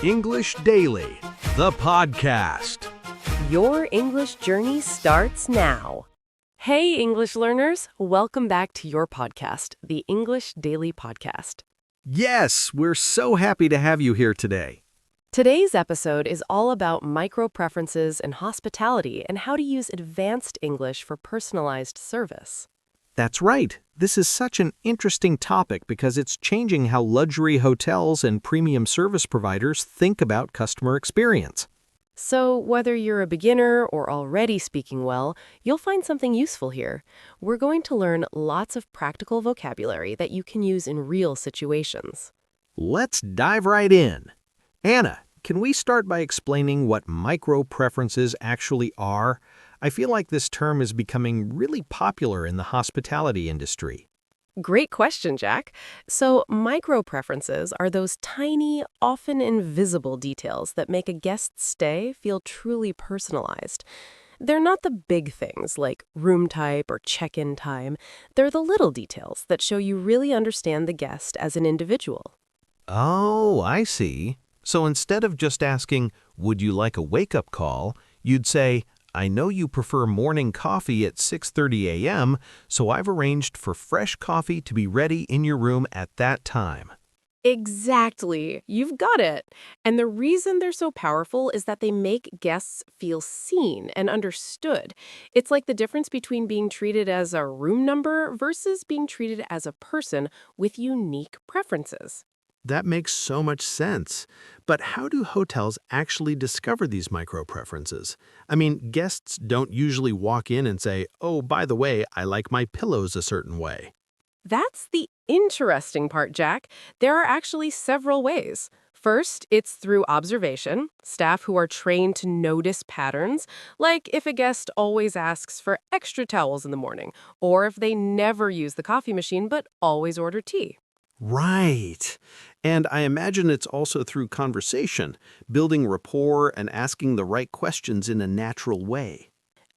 English Daily, the podcast. Your English journey starts now. Hey, English learners. Welcome back to your podcast, the English Daily Podcast. Yes, we're so happy to have you here today. Today's episode is all about micro-preferences in hospitality and how to use advanced English for personalized service. That's right. This is such an interesting topic because it's changing how luxury hotels and premium service providers think about customer experience. So, whether you're a beginner or already speaking well, you'll find something useful here. We're going to learn lots of practical vocabulary that you can use in real situations. Let's dive right in. Anna, can we start by explaining what micro-preferences actually are? I feel like this term is becoming really popular in the hospitality industry. Great question, Jack. So, micro-preferences are those tiny, often invisible details that make a guest's stay feel truly personalized. They're not the big things like room type or check-in time. They're the little details that show you really understand the guest as an individual. Oh, I see. So instead of just asking, "Would you like a wake-up call?" you'd say, "I know you prefer morning coffee at 6:30 a.m., so I've arranged for fresh coffee to be ready in your room at that time." Exactly. You've got it. And the reason they're so powerful is that they make guests feel seen and understood. It's like the difference between being treated as a room number versus being treated as a person with unique preferences. That makes so much sense. But how do hotels actually discover these micro-preferences? I mean, guests don't usually walk in and say, "Oh, by the way, I like my pillows a certain way." That's the interesting part, Jack. There are actually several ways. First, it's through observation, staff who are trained to notice patterns, like if a guest always asks for extra towels in the morning, or if they never use the coffee machine but always order tea. Right. And I imagine it's also through conversation, building rapport and asking the right questions in a natural way.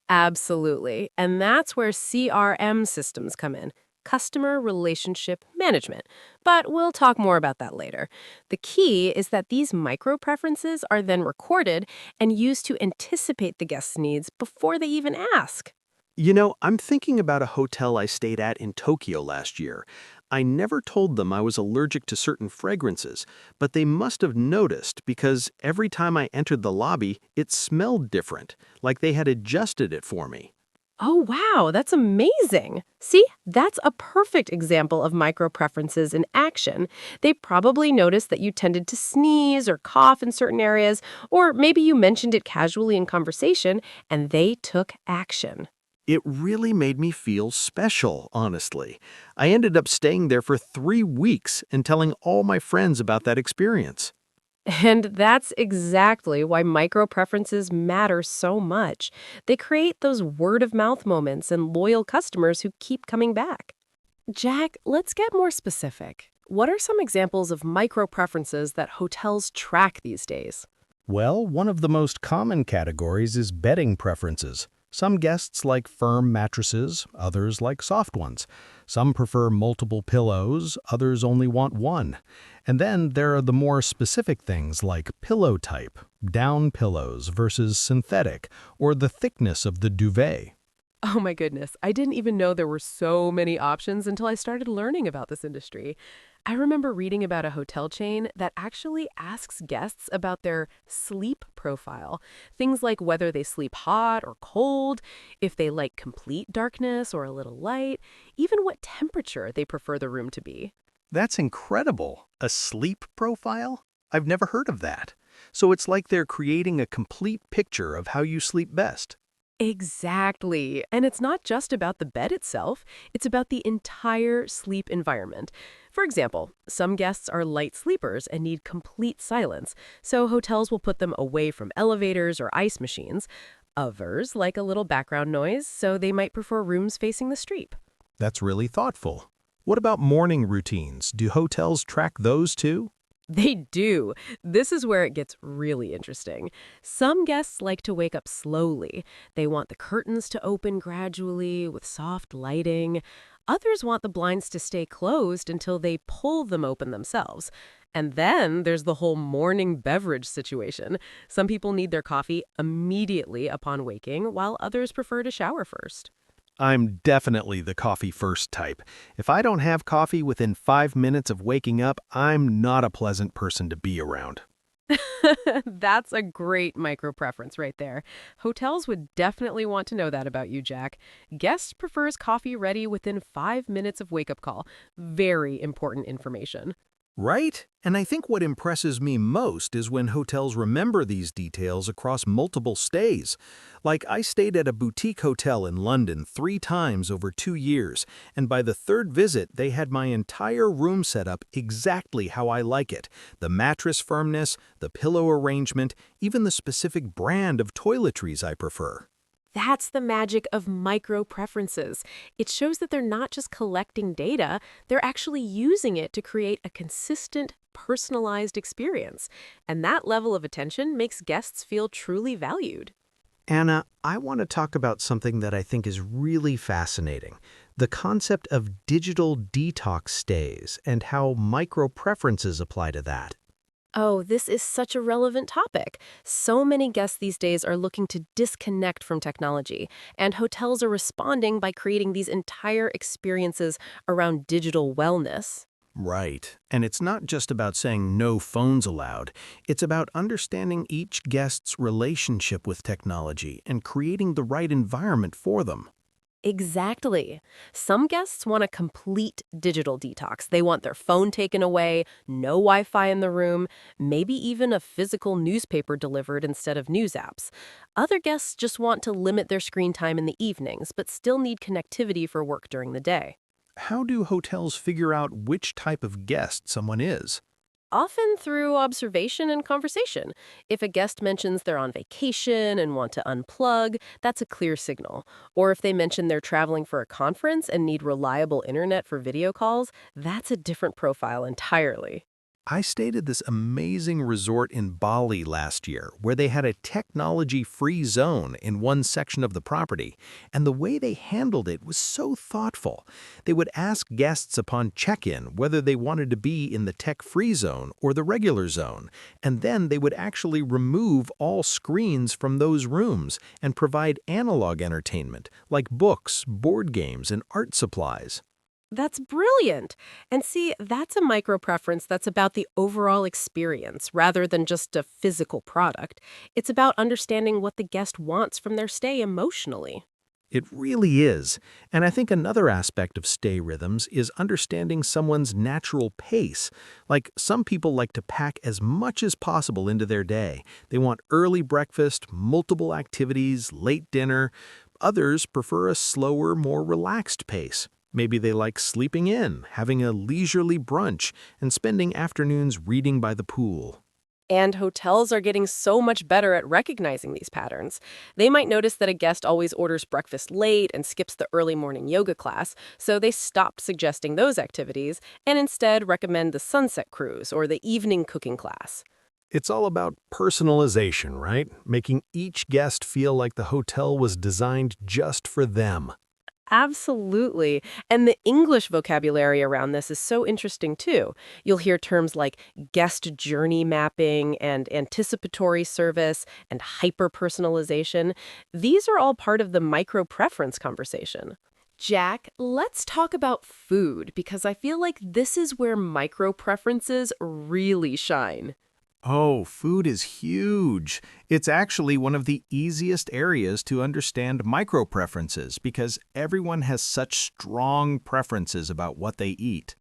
Absolutely. And that's where CRM systems come in, customer relationship management. But we'll talk more about that later. The key is that these micro preferences are then recorded and used to anticipate the guest's needs before they even ask. You know, I'm thinking about a hotel I stayed at in Tokyo last year. I never told them I was allergic to certain fragrances, but they must have noticed because every time I entered the lobby, it smelled different, like they had adjusted it for me. Oh, wow, that's amazing. See, that's a perfect example of micro preferences in action. They probably noticed that you tended to sneeze or cough in certain areas, or maybe you mentioned it casually in conversation, and they took action. It really made me feel special, honestly. I ended up staying there for 3 weeks and telling all my friends about that experience. And that's exactly why micro preferences matter so much. They create those word of mouth moments and loyal customers who keep coming back. Jack, let's get more specific. What are some examples of micro preferences that hotels track these days? Well, one of the most common categories is bedding preferences. Some guests like firm mattresses, others like soft ones. Some prefer multiple pillows, others only want one. And then there are the more specific things like pillow type, down pillows versus synthetic, or the thickness of the duvet. Oh my goodness, I didn't even know there were so many options until I started learning about this industry. I remember reading about a hotel chain that actually asks guests about their sleep profile. Things like whether they sleep hot or cold, if they like complete darkness or a little light, even what temperature they prefer the room to be. That's incredible. A sleep profile? I've never heard of that. So it's like they're creating a complete picture of how you sleep best. Exactly. And it's not just about the bed itself, it's about the entire sleep environment. For example, some guests are light sleepers and need complete silence, so hotels will put them away from elevators or ice machines. Others like a little background noise, so they might prefer rooms facing the street. That's really thoughtful. What about morning routines? Do hotels track those too? They do. This is where it gets really interesting. Some guests like to wake up slowly. They want the curtains to open gradually with soft lighting. Others want the blinds to stay closed until they pull them open themselves. And then there's the whole morning beverage situation. Some people need their coffee immediately upon waking, while others prefer to shower first. I'm definitely the coffee first type. If I don't have coffee within 5 minutes of waking up, I'm not a pleasant person to be around. That's a great micro preference right there. Hotels would definitely want to know that about you, Jack. Guest prefers coffee ready within 5 minutes of wake up call. Very important information. Right? And I think what impresses me most is when hotels remember these details across multiple stays. Like, I stayed at a boutique hotel in London 3 times over 2 years, and by the third visit, they had my entire room set up exactly how I like it. The mattress firmness, the pillow arrangement, even the specific brand of toiletries I prefer. That's the magic of micro preferences. It shows that they're not just collecting data, they're actually using it to create a consistent, personalized experience. And that level of attention makes guests feel truly valued. Anna, I want to talk about something that I think is really fascinating. The concept of digital detox stays and how micro-preferences apply to that. Oh, this is such a relevant topic. So many guests these days are looking to disconnect from technology, and hotels are responding by creating these entire experiences around digital wellness. Right. And it's not just about saying no phones allowed. It's about understanding each guest's relationship with technology and creating the right environment for them. Exactly. Some guests want a complete digital detox. They want their phone taken away, no Wi-Fi in the room, maybe even a physical newspaper delivered instead of news apps. Other guests just want to limit their screen time in the evenings, but still need connectivity for work during the day. How do hotels figure out which type of guest someone is? Often through observation and conversation. If a guest mentions they're on vacation and want to unplug, that's a clear signal. Or if they mention they're traveling for a conference and need reliable internet for video calls, that's a different profile entirely. I stayed at this amazing resort in Bali last year where they had a technology-free zone in one section of the property, and the way they handled it was so thoughtful. They would ask guests upon check-in whether they wanted to be in the tech-free zone or the regular zone, and then they would actually remove all screens from those rooms and provide analog entertainment like books, board games, and art supplies. That's brilliant. And see, that's a micro preference that's about the overall experience rather than just a physical product. It's about understanding what the guest wants from their stay emotionally. It really is. And I think another aspect of stay rhythms is understanding someone's natural pace. Like, some people like to pack as much as possible into their day. They want early breakfast, multiple activities, late dinner. Others prefer a slower, more relaxed pace. Maybe they like sleeping in, having a leisurely brunch, and spending afternoons reading by the pool. And hotels are getting so much better at recognizing these patterns. They might notice that a guest always orders breakfast late and skips the early morning yoga class, so they stop suggesting those activities and instead recommend the sunset cruise or the evening cooking class. It's all about personalization, right? Making each guest feel like the hotel was designed just for them. Absolutely. And the English vocabulary around this is so interesting too. You'll hear terms like guest journey mapping and anticipatory service and hyper-personalization. These are all part of the micro-preference conversation. Jack, let's talk about food because I feel like this is where micro-preferences really shine. Oh, food is huge. It's actually one of the easiest areas to understand micro-preferences because everyone has such strong preferences about what they eat.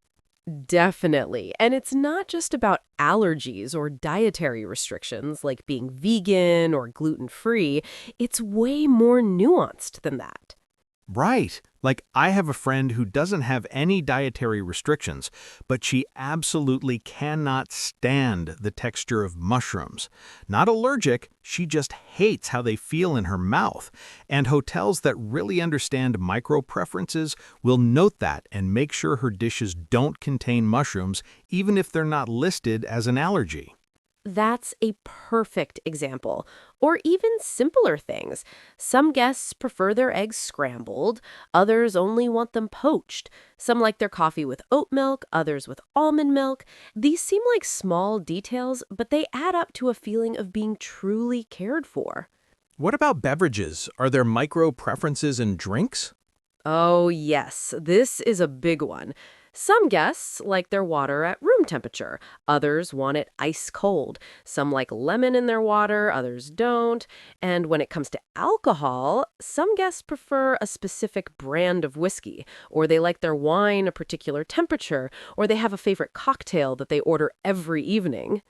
Definitely. And it's not just about allergies or dietary restrictions like being vegan or gluten-free. It's way more nuanced than that. Right. Like, I have a friend who doesn't have any dietary restrictions, but she absolutely cannot stand the texture of mushrooms. Not allergic, she just hates how they feel in her mouth. And hotels that really understand micro-preferences will note that and make sure her dishes don't contain mushrooms, even if they're not listed as an allergy. That's a perfect example. Or even simpler things. Some guests prefer their eggs scrambled, others only want them poached. Some like their coffee with oat milk, others with almond milk. These seem like small details, but they add up to a feeling of being truly cared for. What about beverages? Are there micro preferences in drinks? Oh, yes, this is a big one. Some guests like their water at room temperature. Others want it ice cold. Some like lemon in their water, others don't. And when it comes to alcohol, some guests prefer a specific brand of whiskey, or they like their wine a particular temperature, or they have a favorite cocktail that they order every evening.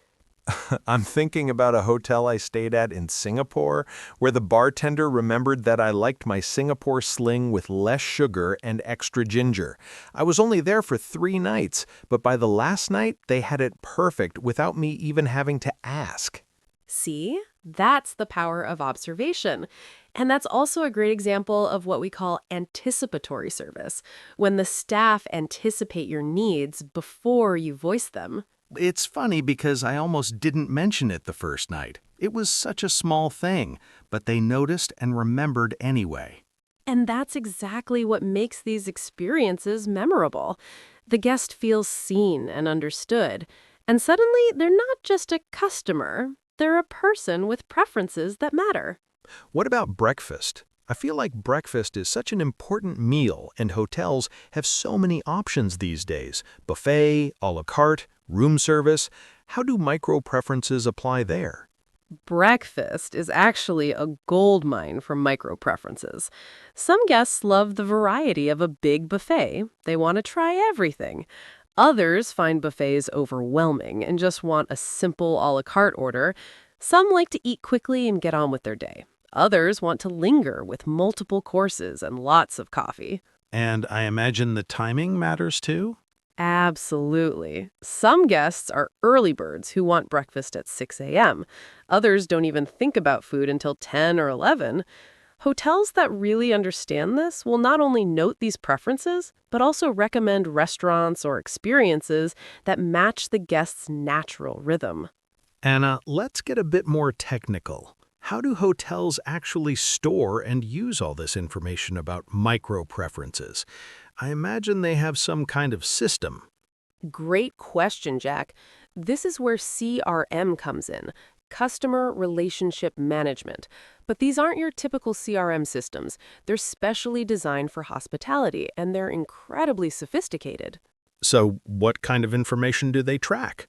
I'm thinking about a hotel I stayed at in Singapore where the bartender remembered that I liked my Singapore sling with less sugar and extra ginger. I was only there for 3 nights, but by the last night, they had it perfect without me even having to ask. See? That's the power of observation. And that's also a great example of what we call anticipatory service, when the staff anticipate your needs before you voice them. It's funny because I almost didn't mention it the first night. It was such a small thing, but they noticed and remembered anyway. And that's exactly what makes these experiences memorable. The guest feels seen and understood. And suddenly, they're not just a customer, they're a person with preferences that matter. What about breakfast? I feel like breakfast is such an important meal, and hotels have so many options these days. Buffet, à la carte, room service. How do micro preferences apply there? Breakfast is actually a goldmine for micro preferences. Some guests love the variety of a big buffet. They want to try everything. Others find buffets overwhelming and just want a simple a la carte order. Some like to eat quickly and get on with their day. Others want to linger with multiple courses and lots of coffee. And I imagine the timing matters too? Absolutely. Some guests are early birds who want breakfast at 6 a.m. Others don't even think about food until 10 or 11. Hotels that really understand this will not only note these preferences, but also recommend restaurants or experiences that match the guest's natural rhythm. Anna, let's get a bit more technical. How do hotels actually store and use all this information about micro preferences? I imagine they have some kind of system. Great question, Jack. This is where CRM comes in, Customer Relationship Management. But these aren't your typical CRM systems. They're specially designed for hospitality, and they're incredibly sophisticated. So, what kind of information do they track?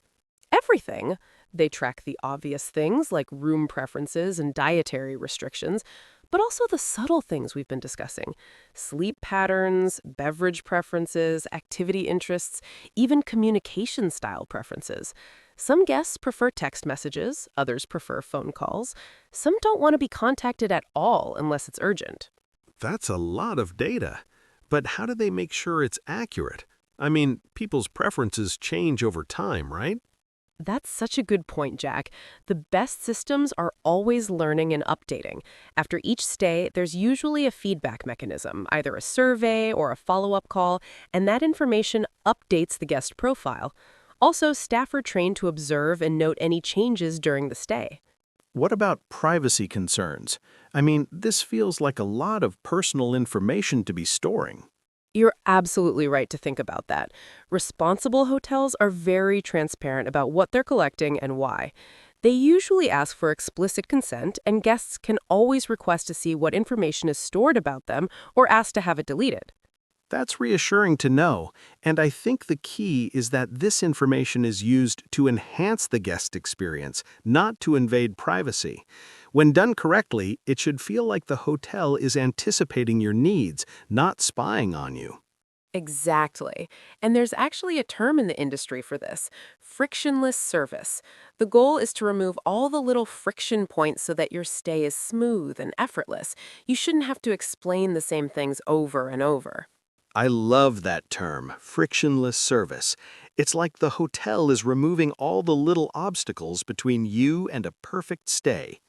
Everything. They track the obvious things like room preferences and dietary restrictions, but also the subtle things we've been discussing: sleep patterns, beverage preferences, activity interests, even communication style preferences. Some guests prefer text messages, others prefer phone calls. Some don't want to be contacted at all unless it's urgent. That's a lot of data. But how do they make sure it's accurate? I mean, people's preferences change over time, right? That's such a good point, Jack. The best systems are always learning and updating. After each stay, there's usually a feedback mechanism, either a survey or a follow-up call, and that information updates the guest profile. Also, staff are trained to observe and note any changes during the stay. What about privacy concerns? I mean, this feels like a lot of personal information to be storing. You're absolutely right to think about that. Responsible hotels are very transparent about what they're collecting and why. They usually ask for explicit consent, and guests can always request to see what information is stored about them or ask to have it deleted. That's reassuring to know, and I think the key is that this information is used to enhance the guest experience, not to invade privacy. When done correctly, it should feel like the hotel is anticipating your needs, not spying on you. Exactly. And there's actually a term in the industry for this: frictionless service. The goal is to remove all the little friction points so that your stay is smooth and effortless. You shouldn't have to explain the same things over and over. I love that term, frictionless service. It's like the hotel is removing all the little obstacles between you and a perfect stay.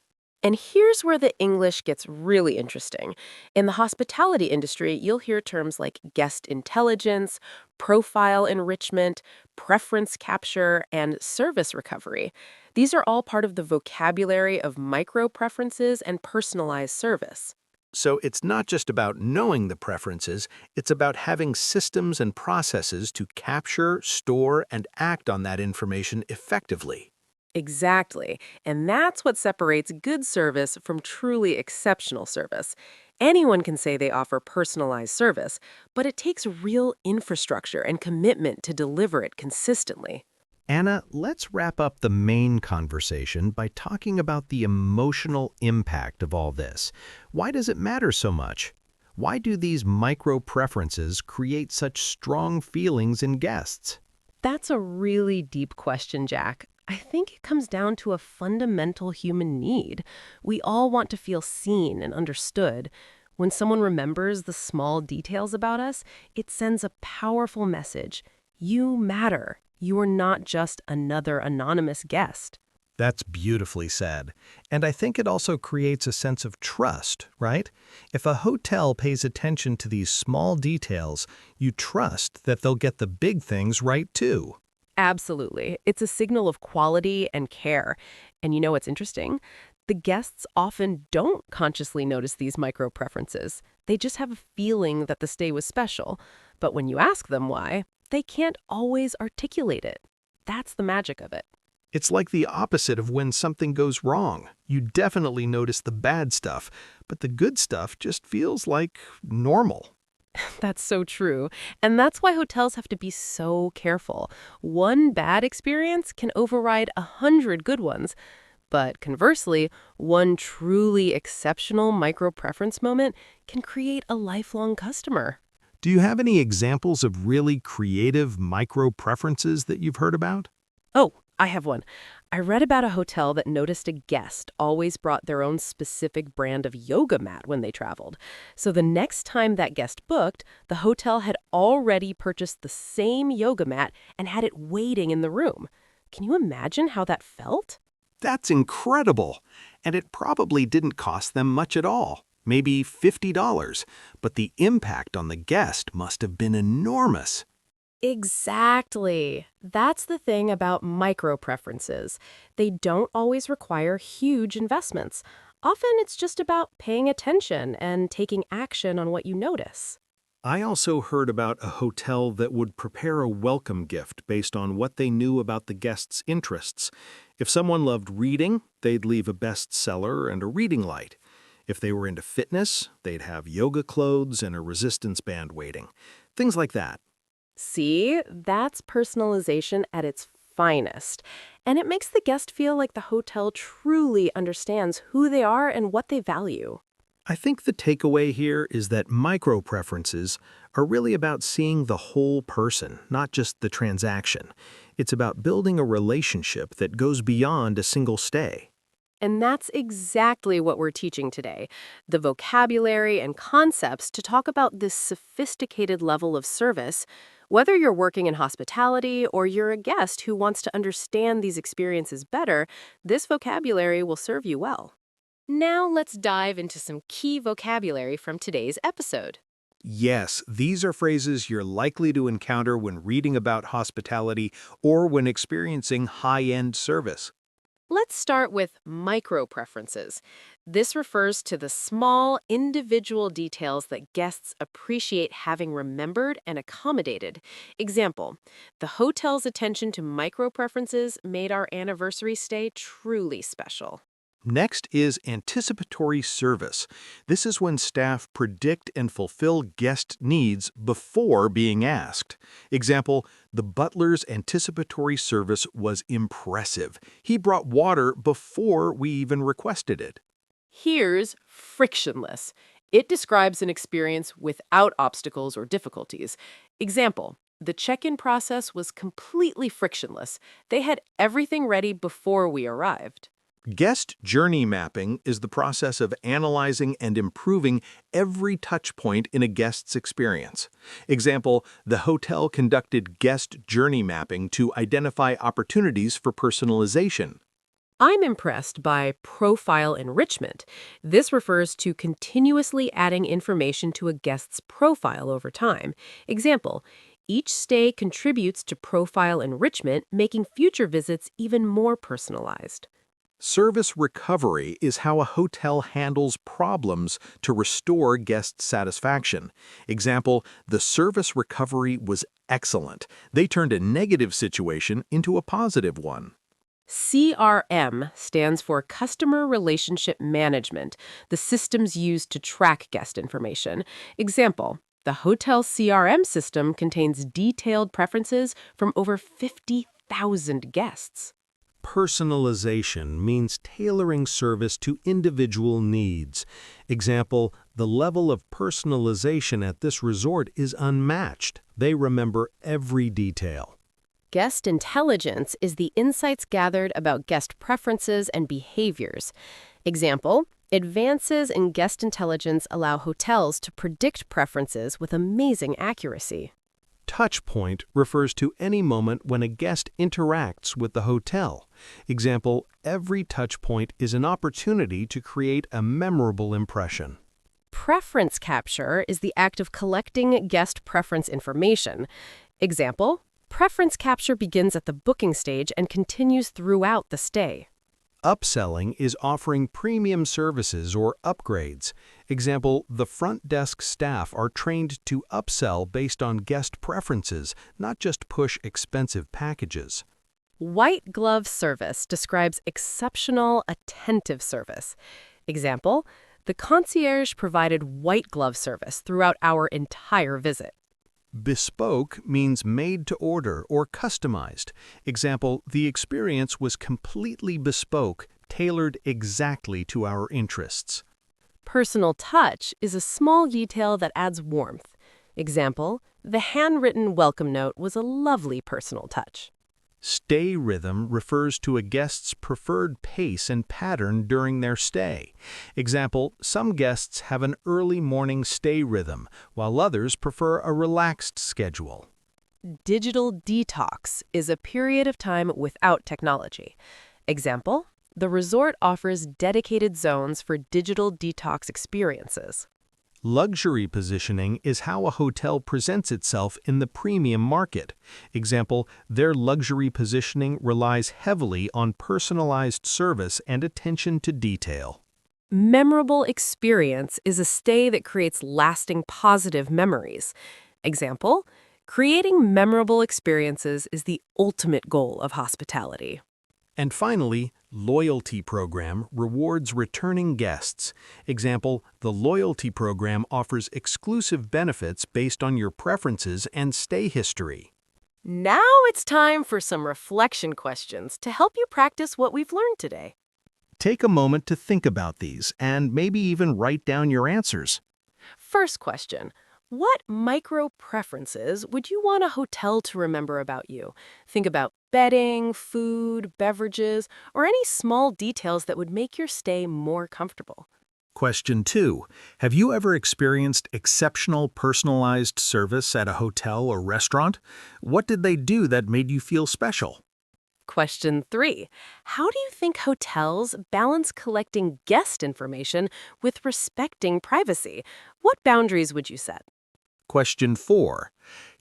And here's where the English gets really interesting. In the hospitality industry, you'll hear terms like guest intelligence, profile enrichment, preference capture, and service recovery. These are all part of the vocabulary of micro preferences and personalized service. So it's not just about knowing the preferences, it's about having systems and processes to capture, store, and act on that information effectively. Exactly. And that's what separates good service from truly exceptional service. Anyone can say they offer personalized service, but it takes real infrastructure and commitment to deliver it consistently. Anna, let's wrap up the main conversation by talking about the emotional impact of all this. Why does it matter so much? Why do these micro preferences create such strong feelings in guests? That's a really deep question, Jack. I think it comes down to a fundamental human need. We all want to feel seen and understood. When someone remembers the small details about us, it sends a powerful message. You matter. You are not just another anonymous guest. That's beautifully said. And I think it also creates a sense of trust, right? If a hotel pays attention to these small details, you trust that they'll get the big things right too. Absolutely. It's a signal of quality and care. And you know what's interesting? The guests often don't consciously notice these micro preferences. They just have a feeling that the stay was special. But when you ask them why, they can't always articulate it. That's the magic of it. It's like the opposite of when something goes wrong. You definitely notice the bad stuff, but the good stuff just feels like normal. That's so true. And that's why hotels have to be so careful. One bad experience can override 100 good ones. But conversely, one truly exceptional micro-preference moment can create a lifelong customer. Do you have any examples of really creative micro preferences that you've heard about? Oh, I have one. I read about a hotel that noticed a guest always brought their own specific brand of yoga mat when they traveled. So the next time that guest booked, the hotel had already purchased the same yoga mat and had it waiting in the room. Can you imagine how that felt? That's incredible. And it probably didn't cost them much at all, maybe $50, but the impact on the guest must have been enormous. Exactly. That's the thing about micro preferences. They don't always require huge investments. Often it's just about paying attention and taking action on what you notice. I also heard about a hotel that would prepare a welcome gift based on what they knew about the guest's interests. If someone loved reading, they'd leave a bestseller and a reading light. If they were into fitness, they'd have yoga clothes and a resistance band waiting. Things like that. See, that's personalization at its finest. And it makes the guest feel like the hotel truly understands who they are and what they value. I think the takeaway here is that micro preferences are really about seeing the whole person, not just the transaction. It's about building a relationship that goes beyond a single stay. And that's exactly what we're teaching today. The vocabulary and concepts to talk about this sophisticated level of service. Whether you're working in hospitality or you're a guest who wants to understand these experiences better, this vocabulary will serve you well. Now let's dive into some key vocabulary from today's episode. Yes, these are phrases you're likely to encounter when reading about hospitality or when experiencing high-end service. Let's start with micro preferences. This refers to the small, individual details that guests appreciate having remembered and accommodated. Example, the hotel's attention to micro preferences made our anniversary stay truly special. Next is anticipatory service. This is when staff predict and fulfill guest needs before being asked. Example, the butler's anticipatory service was impressive. He brought water before we even requested it. Here's frictionless. It describes an experience without obstacles or difficulties. Example, the check-in process was completely frictionless. They had everything ready before we arrived. Guest journey mapping is the process of analyzing and improving every touch point in a guest's experience. Example, the hotel conducted guest journey mapping to identify opportunities for personalization. I'm impressed by profile enrichment. This refers to continuously adding information to a guest's profile over time. Example, each stay contributes to profile enrichment, making future visits even more personalized. Service recovery is how a hotel handles problems to restore guest satisfaction. Example, the service recovery was excellent. They turned a negative situation into a positive one. CRM stands for Customer Relationship Management, the systems used to track guest information. Example, the hotel CRM system contains detailed preferences from over 50,000 guests. Personalization means tailoring service to individual needs. Example, the level of personalization at this resort is unmatched. They remember every detail. Guest intelligence is the insights gathered about guest preferences and behaviors. Example, advances in guest intelligence allow hotels to predict preferences with amazing accuracy. Touch point refers to any moment when a guest interacts with the hotel. Example, every touch point is an opportunity to create a memorable impression. Preference capture is the act of collecting guest preference information. Example, preference capture begins at the booking stage and continues throughout the stay. Upselling is offering premium services or upgrades. Example, the front desk staff are trained to upsell based on guest preferences, not just push expensive packages. White glove service describes exceptional, attentive service. Example, the concierge provided white glove service throughout our entire visit. Bespoke means made to order or customized. Example, the experience was completely bespoke, tailored exactly to our interests. Personal touch is a small detail that adds warmth. Example, the handwritten welcome note was a lovely personal touch. Stay rhythm refers to a guest's preferred pace and pattern during their stay. Example, some guests have an early morning stay rhythm, while others prefer a relaxed schedule. Digital detox is a period of time without technology. Example, the resort offers dedicated zones for digital detox experiences. Luxury positioning is how a hotel presents itself in the premium market. Example, their luxury positioning relies heavily on personalized service and attention to detail. Memorable experience is a stay that creates lasting positive memories. Example, creating memorable experiences is the ultimate goal of hospitality. And finally, loyalty program rewards returning guests. Example, the loyalty program offers exclusive benefits based on your preferences and stay history. Now it's time for some reflection questions to help you practice what we've learned today. Take a moment to think about these and maybe even write down your answers. First question, what micro preferences would you want a hotel to remember about you? Think about bedding, food, beverages, or any small details that would make your stay more comfortable. Question 2. Have you ever experienced exceptional personalized service at a hotel or restaurant? What did they do that made you feel special? Question 3. How do you think hotels balance collecting guest information with respecting privacy? What boundaries would you set? Question 4.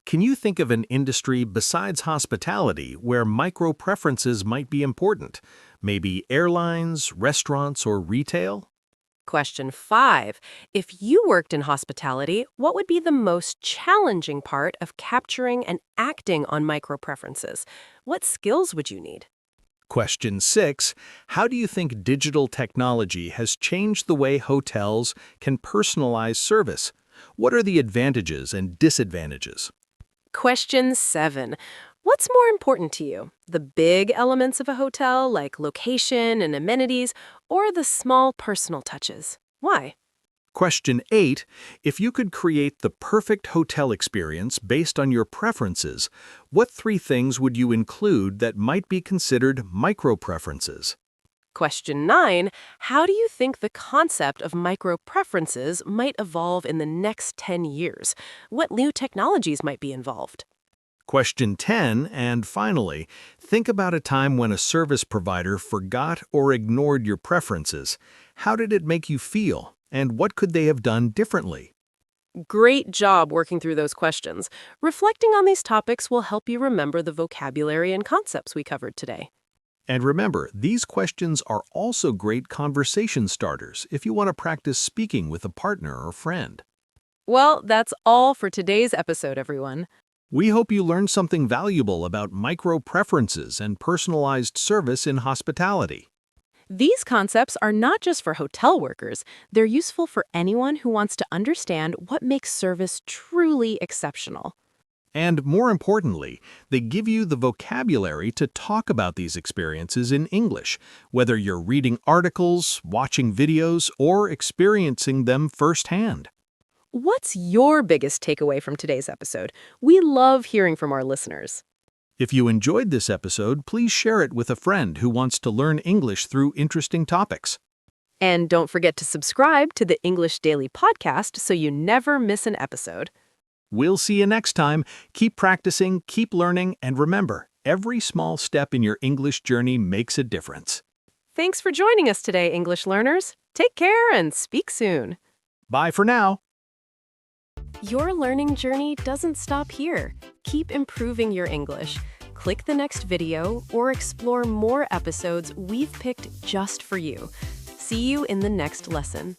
Can you think of an industry besides hospitality where micro-preferences might be important? Maybe airlines, restaurants, or retail? Question 5. If you worked in hospitality, what would be the most challenging part of capturing and acting on micro preferences? What skills would you need? Question 6. How do you think digital technology has changed the way hotels can personalize service? What are the advantages and disadvantages? Question 7. What's more important to you? The big elements of a hotel, like location and amenities, or the small personal touches? Why? Question 8. If you could create the perfect hotel experience based on your preferences, what 3 things would you include that might be considered micro-preferences? Question 9. How do you think the concept of micro preferences might evolve in the next 10 years? What new technologies might be involved? Question 10, and finally, think about a time when a service provider forgot or ignored your preferences. How did it make you feel, and what could they have done differently? Great job working through those questions. Reflecting on these topics will help you remember the vocabulary and concepts we covered today. And remember, these questions are also great conversation starters if you want to practice speaking with a partner or friend. Well, that's all for today's episode, everyone. We hope you learned something valuable about micro-preferences and personalized service in hospitality. These concepts are not just for hotel workers, they're useful for anyone who wants to understand what makes service truly exceptional. And more importantly, they give you the vocabulary to talk about these experiences in English, whether you're reading articles, watching videos, or experiencing them firsthand. What's your biggest takeaway from today's episode? We love hearing from our listeners. If you enjoyed this episode, please share it with a friend who wants to learn English through interesting topics. And don't forget to subscribe to the English Daily Podcast so you never miss an episode. We'll see you next time. Keep practicing, keep learning, and remember, every small step in your English journey makes a difference. Thanks for joining us today, English learners. Take care and speak soon. Bye for now. Your learning journey doesn't stop here. Keep improving your English. Click the next video or explore more episodes we've picked just for you. See you in the next lesson.